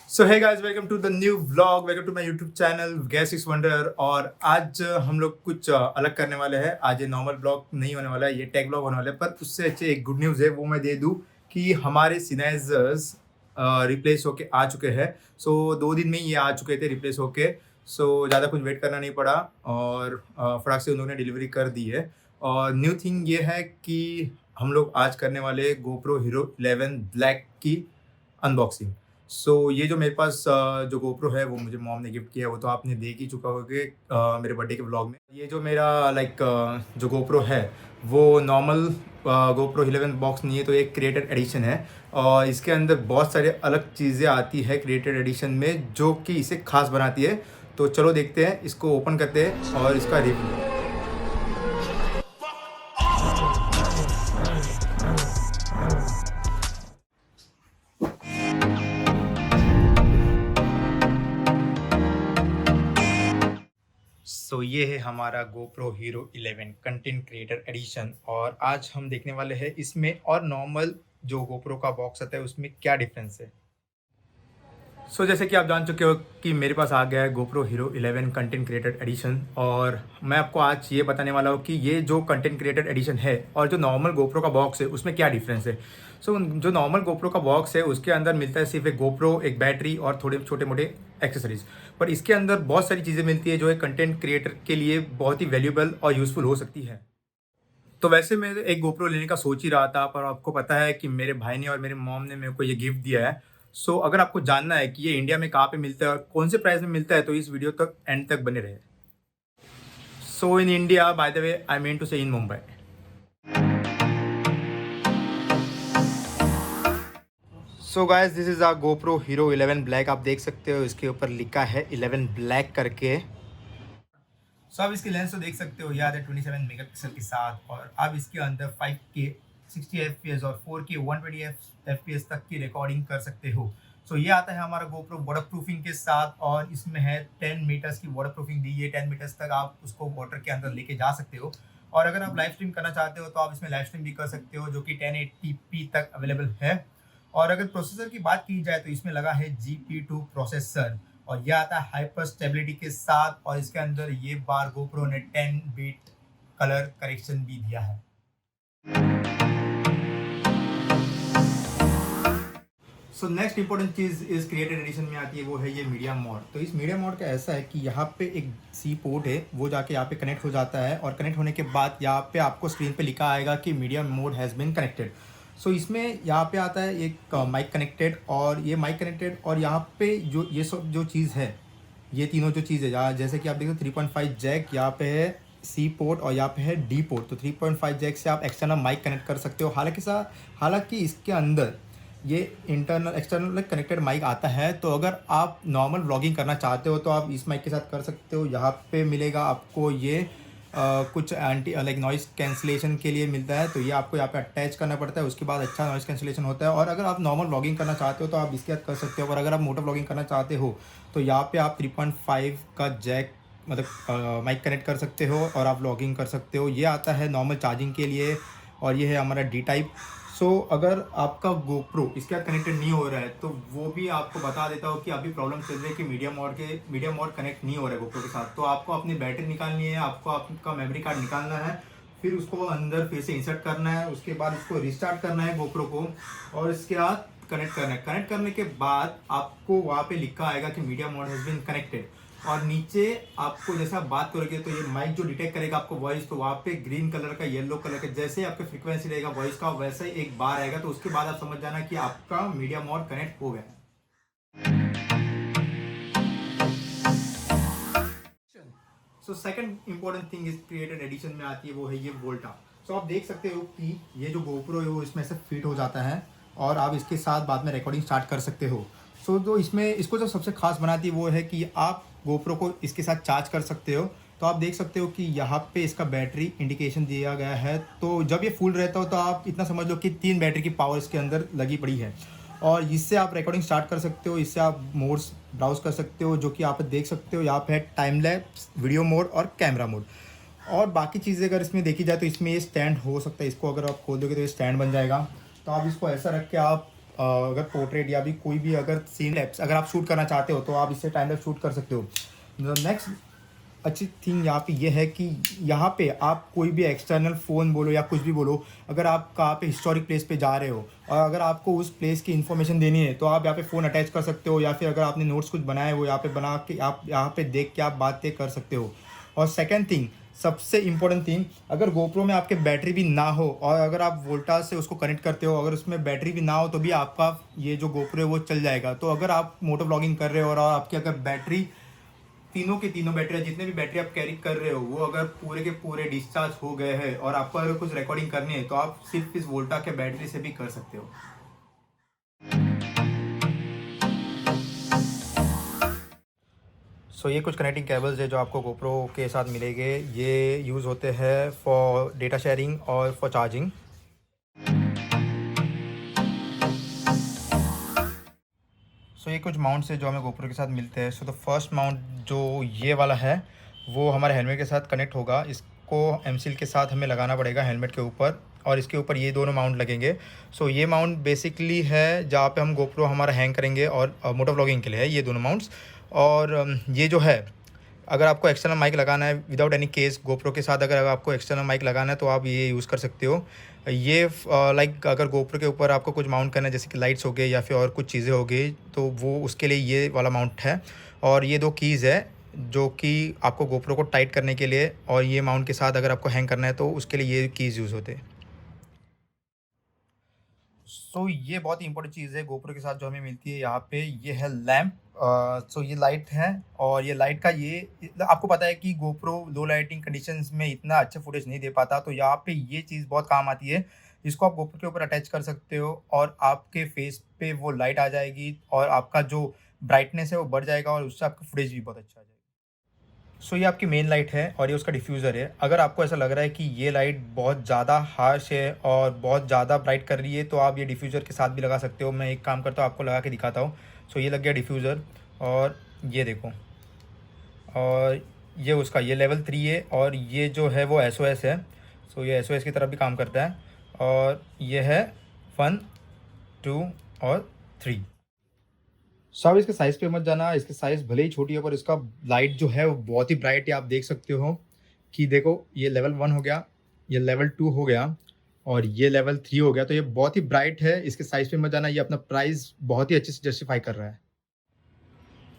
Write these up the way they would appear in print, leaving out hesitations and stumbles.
So hey guys, welcome to the new vlog. Welcome to my YouTube channel guess is wonder. और आज हम लोग कुछ अलग करने वाले हैं। आज ये नॉर्मल ब्लॉग नहीं होने वाला है, ये टेक ब्लॉग होने वाला है। पर उससे अच्छे एक गुड न्यूज़ है, वो मैं दे दूँ कि हमारे सिनेजर्स रिप्लेस होके आ चुके हैं। सो 2 दिन में ही ये आ चुके थे रिप्लेस होके। सो ज़्यादा कुछ वेट करना नहीं पड़ा और फटाक से उन लोगों ने डिलीवरी कर दी है। और न्यू थिंग ये है कि हम लोग आज करने वाले GoPro Hero 11 ब्लैक की अनबॉक्सिंग। ये जो मेरे पास जो GoPro है वो मुझे मॉम ने गिफ्ट किया है, वो तो आपने देख ही चुका होगे मेरे बर्थडे के व्लॉग में। ये जो मेरा जो GoPro है वो नॉर्मल GoPro 11 बॉक्स नहीं है, तो एक क्रिएटेड एडिशन है। और इसके अंदर बहुत सारे अलग चीज़ें आती है क्रिएटेड एडिशन में, जो कि इसे खास बनाती है। तो चलो देखते हैं, इसको ओपन करते हैं और इसका रिव्यू। ये है हमारा GoPro Hero 11 content creator edition. और आज हम देखने वाले हैं इसमें और नॉर्मल जो GoPro का बॉक्स आता है उसमें क्या डिफरेंस है। जैसे कि आप जान चुके हो कि मेरे पास आ गया है GoPro Hero 11 content creator edition. और मैं आपको आज ये बताने वाला हूँ कि ये जो कंटेंट क्रिएटर एडिशन है और जो नॉर्मल GoPro का बॉक्स है उसमें क्या डिफरेंस है। जो नॉर्मल GoPro का बॉक्स है उसके अंदर मिलता है सिर्फ एक GoPro, एक बैटरी और थोड़े छोटे मोटे एक्सेसरीज। पर इसके अंदर बहुत सारी चीज़ें मिलती है जो एक कंटेंट क्रिएटर के लिए बहुत ही वैल्यूएबल और यूज़फुल हो सकती है। तो वैसे मैं एक GoPro लेने का सोच ही रहा था, पर आपको पता है कि मेरे भाई ने और मेरे मॉम ने मेरे को ये गिफ्ट दिया है। अगर आपको जानना है कि ये इंडिया में कहाँ पे मिलता है और कौन से प्राइस में मिलता है, तो इस वीडियो तक एंड तक बने रहे। In India, by the way, I mean to say in Mumbai. Guys, this is a GoPro Hero 11 black. आप देख सकते हो इसके ऊपर लिखा है 11 ब्लैक करके। आप इसकी लेंस तो देख सकते हो, याद है 27 मेगापिक्सल के साथ। और आप इसके अंदर 5K 60 FPS और 4K 120 FPS तक की रिकॉर्डिंग कर सकते हो। ये आता है हमारा GoPro वाटर प्रूफिंग के साथ। और इसमें है 10 मीटर्स की वाटर प्रूफिंग दी है। 10 मीटर्स तक आप उसको वाटर के अंदर लेके जा सकते हो। और अगर आप लाइव स्ट्रीम करना चाहते हो तो आप इसमें लाइव स्ट्रीम भी कर सकते हो, जो कि 1080p तक अवेलेबल है। और अगर प्रोसेसर की बात की जाए तो इसमें लगा है GP2 प्रोसेसर। और यह आता है हाइपर स्टेबिलिटी के साथ। और इसके अंदर ये बार GoPro ने 10 बिट कलर करेक्शन भी दिया है। नेक्स्ट इंपॉर्टेंट चीज़ इस क्रिएटेड एडिशन में आती है, वो है ये मीडिया मोड। तो इस मीडिया मोड का ऐसा है कि यहाँ पे एक सी पोर्ट है, वो जाके यहाँ पे कनेक्ट हो जाता है। और कनेक्ट होने के बाद यहाँ पे आपको स्क्रीन पे लिखा आएगा कि media mode has been connected. इसमें यहाँ पे आता है एक माइक कनेक्टेड, और ये माइक कनेक्टेड, और यहाँ पे जो ये सब जो चीज़ है, ये तीनों जो चीज़ है, जैसे कि आप देखो 3.5 जैक यहाँ पे है, सी पोर्ट, और यहाँ पे है डी पोर्ट। तो 3.5 जैक से आप एक्सटर्नल माइक कनेक्ट कर सकते हो। हालांकि इसके अंदर ये इंटरनल एक्सटर्नल कनेक्टेड माइक आता है। तो अगर आप नॉर्मल व्लॉगिंग करना चाहते हो तो आप इस माइक के साथ कर सकते हो। यहाँ पे मिलेगा आपको ये कुछ एंटी नॉइस कैंसिलेशन के लिए मिलता है। तो ये आपको यहाँ पे अटैच करना पड़ता है, उसके बाद अच्छा नॉइस कैंसिलेशन होता है। और अगर आप नॉर्मल व्लॉगिंग करना चाहते हो तो आप इसके साथ कर सकते हो। और अगर आप मोटर व्लॉगिंग करना चाहते हो तो यहाँ पे आप 3.5 का जैक माइक कनेक्ट कर सकते हो और आप व्लॉगिंग कर सकते हो। ये आता है नॉर्मल चार्जिंग के लिए। और ये है हमारा डी टाइप। अगर आपका GoPro इसके साथ कनेक्टेड नहीं हो रहा है तो वो भी आपको बता देता हूँ कि अभी प्रॉब्लम चल रही है कि मीडिया मोड कनेक्ट नहीं हो रहा है GoPro के साथ। तो आपको अपनी बैटरी निकालनी है, आपको आपका मेमोरी कार्ड निकालना है, फिर उसको अंदर फिर से इंसर्ट करना है, उसके बाद उसको रिस्टार्ट करना है GoPro को, और इसके बाद कनेक्ट करना है। कनेक्ट करने के बाद आपको वहाँ पे लिखा आएगा कि media mode has been connected. और नीचे आपको जैसे आप बात करोगे तो ये माइक जो डिटेक्ट करेगा आपको वॉइस, तो वहाँ पे ग्रीन कलर का, येलो कलर का, जैसे आपका फ्रीक्वेंसी रहेगा वॉइस का, वैसे ही एक बार आएगा। तो उसके बाद आप समझ जाना कि आपका मीडिया मोड कनेक्ट हो गया है। सेकंड इंपॉर्टेंट थिंग इस क्रिएटेड एडिशन में आती है, वो है ये वोल्टा। आप देख सकते हो कि ये जो GoPro है वो इसमें से फिट हो जाता है और आप इसके साथ बाद में रिकॉर्डिंग स्टार्ट कर सकते हो। जो इसमें इसको जो सबसे खास बनाती है वो है कि आप GoPro को इसके साथ चार्ज कर सकते हो। तो आप देख सकते हो कि यहाँ पे इसका बैटरी इंडिकेशन दिया गया है। तो जब ये फुल रहता हो तो आप इतना समझ लो कि 3 बैटरी की पावर इसके अंदर लगी पड़ी है। और इससे आप रिकॉर्डिंग स्टार्ट कर सकते हो, इससे आप मोड्स ब्राउज कर सकते हो, जो कि आप देख सकते हो। यहाँ पे है टाइम लैप्स, वीडियो मोड और कैमरा मोड। और बाकी चीज़ें अगर इसमें देखी जाए तो इसमें ये स्टैंड हो सकता है, इसको अगर आप खोल दोगे तो ये स्टैंड बन जाएगा। तो आप इसको ऐसा रख के आप अगर पोर्ट्रेट या भी कोई भी अगर सीन लैप्स अगर आप शूट करना चाहते हो तो आप इससे टाइम लैप्स शूट कर सकते हो। नेक्स्ट अच्छी थिंग यहाँ पे ये है कि यहाँ पे आप कोई भी एक्सटर्नल फ़ोन बोलो या कुछ भी बोलो, अगर आप कहाँ पे हिस्टोरिक प्लेस पे जा रहे हो और अगर आपको उस प्लेस की इन्फॉर्मेशन देनी है तो आप यहाँ पे फ़ोन अटैच कर सकते हो, या फिर अगर आपने नोट्स कुछ बनाए वो यहाँ पे बना के आप यहाँ पे देख के आप बातें कर सकते हो। और सेकेंड थिंग, सबसे इम्पोर्टेंट थिंग, अगर गोप्रो में आपके बैटरी भी ना हो और अगर आप वोल्टास से उसको कनेक्ट करते हो, अगर उसमें बैटरी भी ना हो तो भी आपका ये जो गोप्रो है वो चल जाएगा। तो अगर आप मोटो व्लॉगिंग कर रहे हो और आपकी अगर बैटरी तीनों के तीनों बैटरी जितने भी बैटरी आप कैरी कर रहे हो वो अगर पूरे के पूरे डिस्चार्ज हो गए हैं और आपको अगर कुछ रिकॉर्डिंग करनी है तो आप सिर्फ इस वोल्टा के बैटरी से भी कर सकते हो। सो ये कुछ कनेक्टिंग केबल्स है जो आपको गोप्रो के साथ मिलेंगे। ये यूज़ होते हैं फॉर डेटा शेयरिंग और फॉर चार्जिंग। सो ये कुछ माउंट्स है जो हमें गोप्रो के साथ मिलते हैं। सो द फर्स्ट माउंट जो ये वाला है वो हमारे हेलमेट के साथ कनेक्ट होगा। इसको एमसील के साथ हमें लगाना पड़ेगा हेलमेट के ऊपर और इसके ऊपर ये दोनों माउंट लगेंगे। सो ये माउंट बेसिकली है जहाँ पे हम गोप्रो हमारा हैंग करेंगे और मोटो व्लॉगिंग के लिए है ये दोनों माउंट्स। और ये जो है अगर आपको एक्सटर्नल माइक लगाना है विदाउट एनी केस गोप्रो के साथ, अगर आपको एक्सटर्नल माइक लगाना है तो आप ये यूज़ कर सकते हो। ये लाइक अगर गोप्रो के ऊपर आपको कुछ माउंट करना है जैसे कि लाइट्स हो गए या फिर और कुछ चीज़ें हो गई तो वो उसके लिए ये वाला माउंट है। और ये दो कीज़ है जो कि आपको गोप्रो को टाइट करने के लिए और ये माउंट के साथ अगर आपको हैंग करना है तो उसके लिए ये कीज़ यूज़ होते हैं। सो ये बहुत ही इंपॉर्टेंट चीज़ है गोप्रो के साथ जो हमें मिलती है यहाँ पे, ये है लैम्प। सो ये लाइट है और ये लाइट का ये आपको पता है कि गोप्रो लो लाइटिंग कंडीशंस में इतना अच्छा फुटेज नहीं दे पाता, तो यहाँ पे ये चीज़ बहुत काम आती है। इसको आप गोप्रो के ऊपर अटैच कर सकते हो और आपके फेस पे वो लाइट आ जाएगी और आपका जो ब्राइटनेस है वो बढ़ जाएगा और उससे आपका फुटेज भी बहुत अच्छा आ जाएगा। सो ये आपकी मेन लाइट है और ये उसका डिफ्यूज़र है। अगर आपको ऐसा लग रहा है कि ये लाइट बहुत ज़्यादा हार्श है और बहुत ज़्यादा ब्राइट कर रही है तो आप ये डिफ्यूज़र के साथ भी लगा सकते हो। मैं एक काम करता हूँ आपको लगा के दिखाता हूँ। सो ये लग गया डिफ्यूज़र और ये देखो, और ये उसका ये लेवल 3 है और ये जो है वो SOS है। सो ये SOS की तरफ भी काम करता है और ये है 1, 2 और 3। सब इसके साइज़ पे मत जाना, इसकी साइज़ भले ही छोटी है पर इसका लाइट जो है वो बहुत ही ब्राइट है। आप देख सकते हो कि देखो ये लेवल 1 हो गया, ये लेवल 2 हो गया और ये लेवल 3 हो गया, तो ये बहुत ही ब्राइट है। इसके साइज़ पे मत जाना, ये अपना प्राइस बहुत ही अच्छे से जस्टिफाई कर रहा है।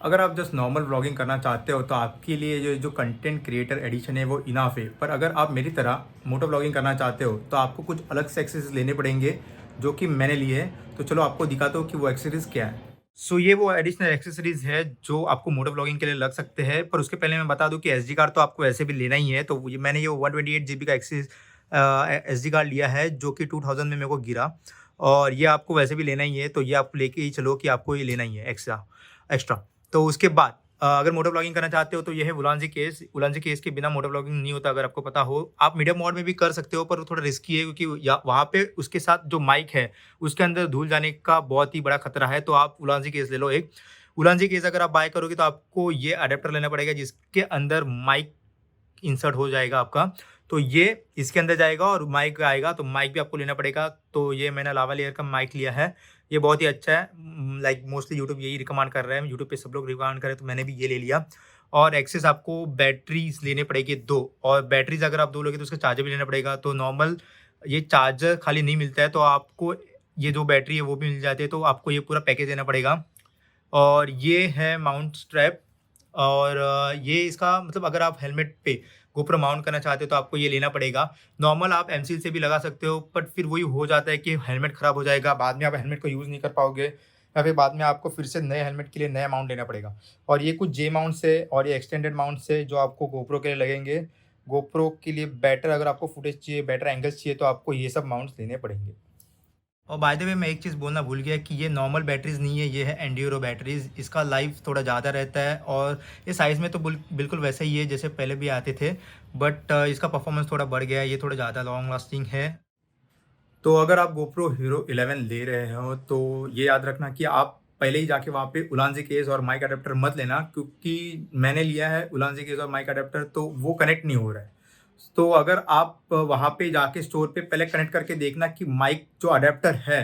अगर आप जस्ट नॉर्मल व्लॉगिंग करना चाहते हो तो आपके लिए जो कंटेंट क्रिएटर एडिशन है वो इनफ है। पर अगर आप मेरी तरह मोटो व्लॉगिंग करना चाहते हो तो आपको कुछ अलग से एक्सेसरीज लेने पड़ेंगे जो कि मैंने लिए हैं। तो चलो आपको दिखाता हूँ कि वो एक्सेसरीज क्या है। सो ये वो एडिशनल एक्सेसरीज है जो आपको मोटो व्लॉगिंग के लिए लग सकते हैं। पर उसके पहले मैं बता दूं कि एसडी कार्ड तो आपको ऐसे भी लेना ही है। तो मैंने ये 128 GB का एसडी कार्ड लिया है जो कि 2000 में मेरे को गिरा, और ये आपको वैसे भी लेना ही है। तो ये आप लेके ही चलो कि आपको ये लेना ही है एक्स्ट्रा एक्स्ट्रा। तो उसके बाद अगर मोटो व्लॉगिंग करना चाहते हो तो ये है उलांजी केस। उलांजी केस के बिना मोटो व्लॉगिंग नहीं होता, अगर आपको पता हो। आप मीडियम मोड में भी कर सकते हो पर वो थोड़ा रिस्की है क्योंकि वहाँ पे उसके साथ जो माइक है उसके अंदर धूल जाने का बहुत ही बड़ा खतरा है। तो आप उलांजी केस ले लो एक। उलांजी केस अगर आप बाय करोगे तो आपको ये अडेप्टर लेना पड़ेगा जिसके अंदर माइक इंसर्ट हो जाएगा आपका। तो ये इसके अंदर जाएगा और माइक आएगा, तो माइक भी आपको लेना पड़ेगा। तो ये मैंने लावालियर का माइक लिया है, ये बहुत ही अच्छा है। लाइक मोस्टली यूट्यूब यही रिकमेंड कर रहा है, यूट्यूब पे सब लोग रिकमेंड कर रहे हैं तो मैंने भी ये ले लिया। और एक्सेस आपको बैटरीज लेने पड़ेगी 2, और बैटरीज अगर आप 2 लोगे तो उसका चार्जर भी लेना पड़ेगा। तो नॉर्मल ये चार्जर खाली नहीं मिलता है, तो आपको ये जो बैटरी है वो भी मिल जाती है, तो आपको ये पूरा पैकेज लेना पड़ेगा। और ये है माउंट स्ट्रैप, और ये इसका मतलब अगर आप हेलमेट पे गोप्रो माउंट करना चाहते हो तो आपको ये लेना पड़ेगा। नॉर्मल आप एमसील से भी लगा सकते हो बट फिर वही हो जाता है कि हेलमेट ख़राब हो जाएगा, बाद में आप हेलमेट को यूज़ नहीं कर पाओगे या फिर बाद में आपको फिर से नए हेलमेट के लिए नया माउंट लेना पड़ेगा। और ये कुछ जे माउंट्स है और ये एक्सटेंडेड माउंट्स है जो आपको गोप्रो के लिए लगेंगे। गोप्रो के लिए बेटर अगर आपको फुटेज चाहिए, बेटर एंगल्स चाहिए तो आपको ये सब माउंट्स लेने पड़ेंगे। और बाय द वे मैं एक चीज़ बोलना भूल गया कि ये नॉर्मल बैटरीज़ नहीं है, ये है एंड्यूरो बैटरीज़। इसका लाइफ थोड़ा ज़्यादा रहता है और ये साइज़ में तो बिल्कुल वैसे ही है जैसे पहले भी आते थे, बट इसका परफॉर्मेंस थोड़ा बढ़ गया है, ये थोड़ा ज़्यादा लॉन्ग लास्टिंग है। तो अगर आप गोप्रो हीरो 11 ले रहे हो तो ये याद रखना कि आप पहले ही जाके वहाँ पे उलांजी केस और माइक अडेप्टर मत लेना, क्योंकि मैंने लिया है उलांजी केस और माइक अडेप्टर तो वो कनेक्ट नहीं हो रहा है। तो अगर आप वहाँ पे जाके स्टोर पे पहले कनेक्ट करके देखना कि माइक जो अडेप्टर है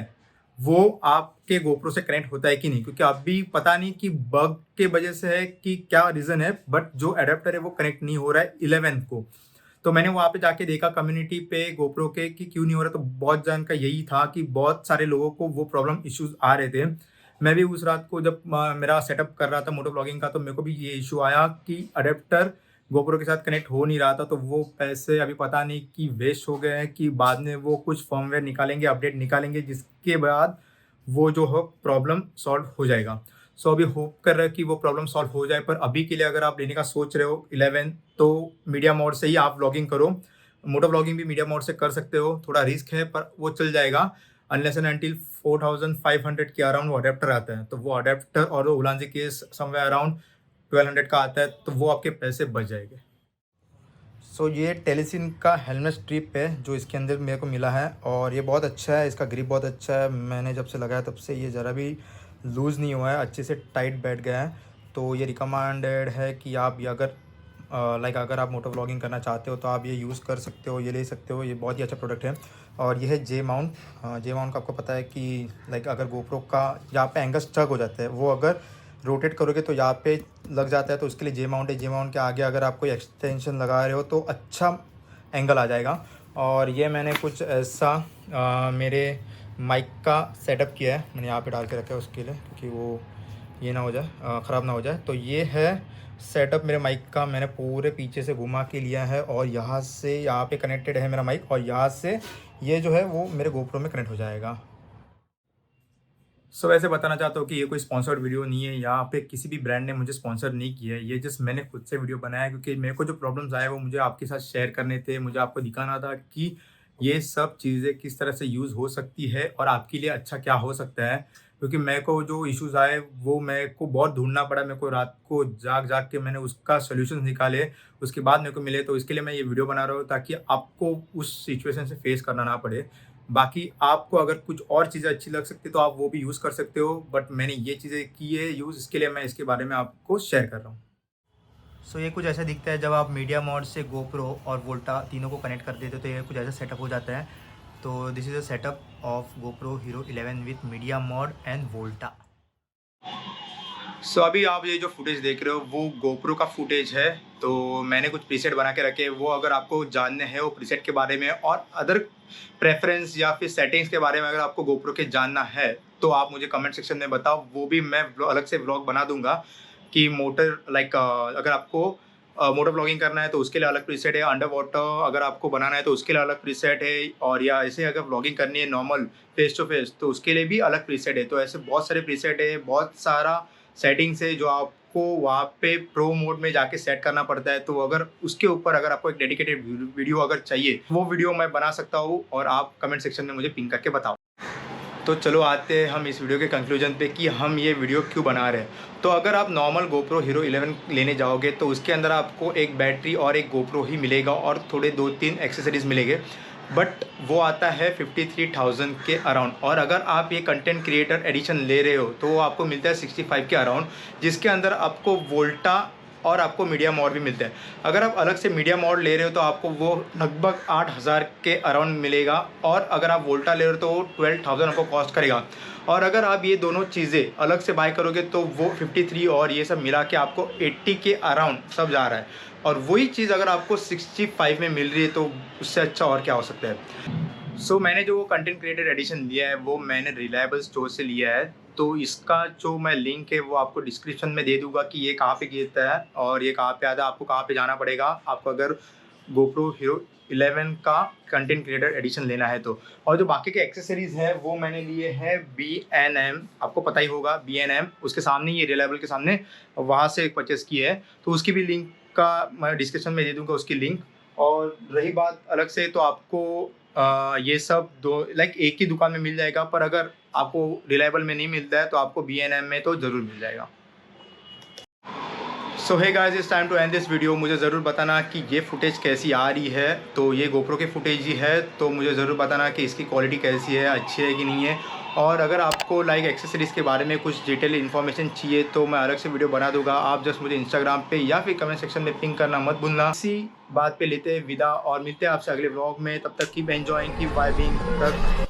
वो आपके गोप्रो से कनेक्ट होता है कि नहीं, क्योंकि अभी पता नहीं कि बग के वजह से है कि क्या रीज़न है, बट जो अडेप्टर है वो कनेक्ट नहीं हो रहा है 11 को। तो मैंने वहाँ पे जाके देखा कम्युनिटी पे गोप्रो के कि क्यों नहीं हो रहा, तो बहुत जन का यही था कि बहुत सारे लोगों को वो प्रॉब्लम इश्यूज आ रहे थे। मैं भी उस रात को जब मेरा सेटअप कर रहा था मोटो ब्लॉगिंग का, तो मेरे को भी ये इशू आया कि अडेप्टर गोप्रो के साथ कनेक्ट हो नहीं रहा था। तो वो पैसे अभी पता नहीं कि वेस्ट हो गए हैं कि बाद में वो कुछ फर्मवेयर निकालेंगे, अपडेट निकालेंगे, जिसके बाद वो जो हो प्रॉब्लम सॉल्व हो जाएगा। सो अभी होप कर रहे हैं कि वो प्रॉब्लम सॉल्व हो जाए। पर अभी के लिए अगर आप लेने का सोच रहे हो 11, तो मीडिया मोड से ही आप व्लॉगिंग करो। मोटो व्लॉगिंग भी मीडिया मोड से कर सकते हो, थोड़ा रिस्क है पर वो चल जाएगा। अनलेस एंड अनटिल 4500 के अराउंड वो अडेप्टर आता है, तो वो अडेप्टर और वो उलांजी केस समवेयर अराउंड 1200 का आता है, तो वो आपके पैसे बच जाएंगे। सो ये टेलीसिन का हेलमेट स्ट्रिप है जो इसके अंदर मेरे को मिला है, और ये बहुत अच्छा है, इसका ग्रिप बहुत अच्छा है। मैंने जब से लगाया तब से ये ज़रा भी लूज़ नहीं हुआ है, अच्छे से टाइट बैठ गया है। तो ये रिकमेंडेड है कि आप ये अगर अगर आप मोटो व्लॉगिंग करना चाहते हो तो आप ये यूज़ कर सकते हो, ये ले सकते हो। ये बहुत ही अच्छा प्रोडक्ट है। और ये है जे माउंट। जे माउंट का आपको पता है कि अगर गोप्रो का यहाँ पे एंगल स्टक हो जाता है, वो अगर रोटेट करोगे तो यहाँ पे लग जाता है, तो उसके लिए जे माउंट है। जे माउंट के आगे अगर आप कोई एक्सटेंशन लगा रहे हो तो अच्छा एंगल आ जाएगा। और ये मैंने कुछ ऐसा मेरे माइक का सेटअप किया है, मैंने यहाँ पे डाल के रखा है उसके लिए, क्योंकि वो ये ना हो जाए, ख़राब ना हो जाए। तो ये है सेटअप मेरे माइक का, मैंने पूरे पीछे से घुमा के लिया है, और यहाँ से यहाँ पे कनेक्टेड है मेरा माइक, और यहाँ से ये जो है वो मेरे गोप्रो में कनेक्ट हो जाएगा। सो वैसे बताना चाहता हूँ कि ये कोई स्पॉन्सर्ड वीडियो नहीं है, यहाँ पे किसी भी ब्रांड ने मुझे स्पॉन्सर नहीं किया है। ये जस्ट मैंने खुद से वीडियो बनाया है, क्योंकि मेरे को जो प्रॉब्लम्स आए वो मुझे आपके साथ शेयर करने थे। मुझे आपको दिखाना था कि ये सब चीज़ें किस तरह से यूज़ हो सकती है और आपके लिए अच्छा क्या हो सकता है। क्योंकि मेरे को जो इश्यूज़ आए वो मेरे को बहुत ढूंढना पड़ा, मेरे को रात को जाग जाग के मैंने उसका सोल्यूशन निकाले, उसके बाद मेरे को मिले। तो इसके लिए मैं ये वीडियो बना रहा हूँ ताकि आपको उस सिचुएशन से फेस करना ना पड़े। बाकी आपको अगर कुछ और चीज़ें अच्छी लग सकती है तो आप वो भी यूज़ कर सकते हो, बट मैंने ये चीज़ें की है यूज़, इसके लिए मैं इसके बारे में आपको शेयर कर रहा हूँ। सो ये कुछ ऐसा दिखता है जब आप मीडिया मोड से गोप्रो और वोल्टा तीनों को कनेक्ट कर देते हो, तो ये कुछ ऐसा सेटअप हो जाता है। तो this is a setup of GoPro Hero 11 with media mod and Volta. So अभी आप ये जो फुटेज देख रहे हो वो गोप्रो का फुटेज है। तो मैंने कुछ प्रीसेट बना के रखे, वो अगर आपको जानने हैं वो प्रीसेट के बारे में और अदर प्रेफरेंस या फिर सेटिंग्स के बारे में अगर आपको गोप्रो के जानना है तो आप मुझे कमेंट सेक्शन में बताओ, वो भी मैं अलग से व्लॉग बना दूंगा कि अगर आपको मोटर व्लॉगिंग करना है तो उसके लिए अलग प्रीसेट है, अंडर वाटर अगर आपको बनाना है तो उसके लिए अलग प्रीसेट है, और या ऐसे अगर व्लॉगिंग करनी है नॉर्मल फेस टू फेस तो उसके लिए भी अलग प्रीसेट है। तो ऐसे बहुत सारे प्रीसेट है, बहुत सारा सेटिंग्स है जो आपको वहाँ पे प्रो मोड में जाके सेट करना पड़ता है। तो अगर उसके ऊपर अगर आपको एक डेडिकेटेड वीडियो अगर चाहिए, वो वीडियो मैं बना सकता हूँ, और आप कमेंट सेक्शन में मुझे पिंक करके बताओ। तो चलो आते हैं हम इस वीडियो के कंक्लूजन पे कि हम ये वीडियो क्यों बना रहे हैं। तो अगर आप नॉर्मल गोप्रो हीरो 11 लेने जाओगे तो उसके अंदर आपको एक बैटरी और एक गोप्रो ही मिलेगा और थोड़े 2-3 एक्सेसरीज मिलेंगे, बट वो आता है 53,000 के अराउंड। और अगर आप ये कंटेंट क्रिएटर एडिशन ले रहे हो तो वो आपको मिलता है 65 के अराउंड, जिसके अंदर आपको वोल्टा और आपको मीडिया मोड भी मिलता है। अगर आप अलग से मीडिया मोड ले रहे हो तो आपको वो लगभग 8,000 के अराउंड मिलेगा, और अगर आप वोल्टा ले रहे हो तो वो 12,000 आपको कॉस्ट करेगा। और अगर आप ये दोनों चीज़ें अलग से बाय करोगे तो वो 53 और ये सब मिला के आपको 80 के अराउंड सब जा रहा है, और वही चीज़ अगर आपको 65 में मिल रही है तो उससे अच्छा और क्या हो सकता है। सो मैंने जो कंटेंट क्रिएटर एडिशन लिया है वो मैंने रिलायबल स्टोर से लिया है। तो इसका जो मैं लिंक है वो आपको डिस्क्रिप्शन में दे दूंगा कि ये कहाँ पे गिरता है और ये कहाँ पे आता है, आपको कहाँ पे जाना पड़ेगा आपको अगर गोप्रो हीरो 11 का कंटेंट क्रिएटर एडिशन लेना है तो। और जो बाकी के एक्सेसरीज है वो मैंने लिए हैं B&M, आपको पता ही होगा B&M, उसके सामने ये रिलायबल के सामने, वहाँ से परचेस किए है। तो उसकी भी लिंक का मैं डिस्क्रिप्शन में दे दूँगा उसकी लिंक। और रही बात अलग से तो आपको ये सब एक ही दुकान में मिल जाएगा, पर अगर आपको रिलायबल में नहीं मिलता है तो आपको B&M में तो ज़रूर मिल जाएगा। So hey guys, it's time to end this video. मुझे ज़रूर बताना कि ये फुटेज कैसी आ रही है। तो ये गोप्रो की फुटेज ही है, तो मुझे ज़रूर बताना कि इसकी क्वालिटी कैसी है, अच्छी है कि नहीं है। और अगर आपको एक्सेसरीज़ के बारे में कुछ डिटेल इन्फॉर्मेशन चाहिए तो मैं अलग से वीडियो बना दूंगा। आप जस्ट मुझे इंस्टाग्राम पे या फिर कमेंट सेक्शन में पिंक करना मत भूलना। इसी बात पे लेते हैं विदा और मिलते हैं आपसे अगले व्लॉग में। तब तक कीप एंजॉयिंग, कीप वाइबिंग।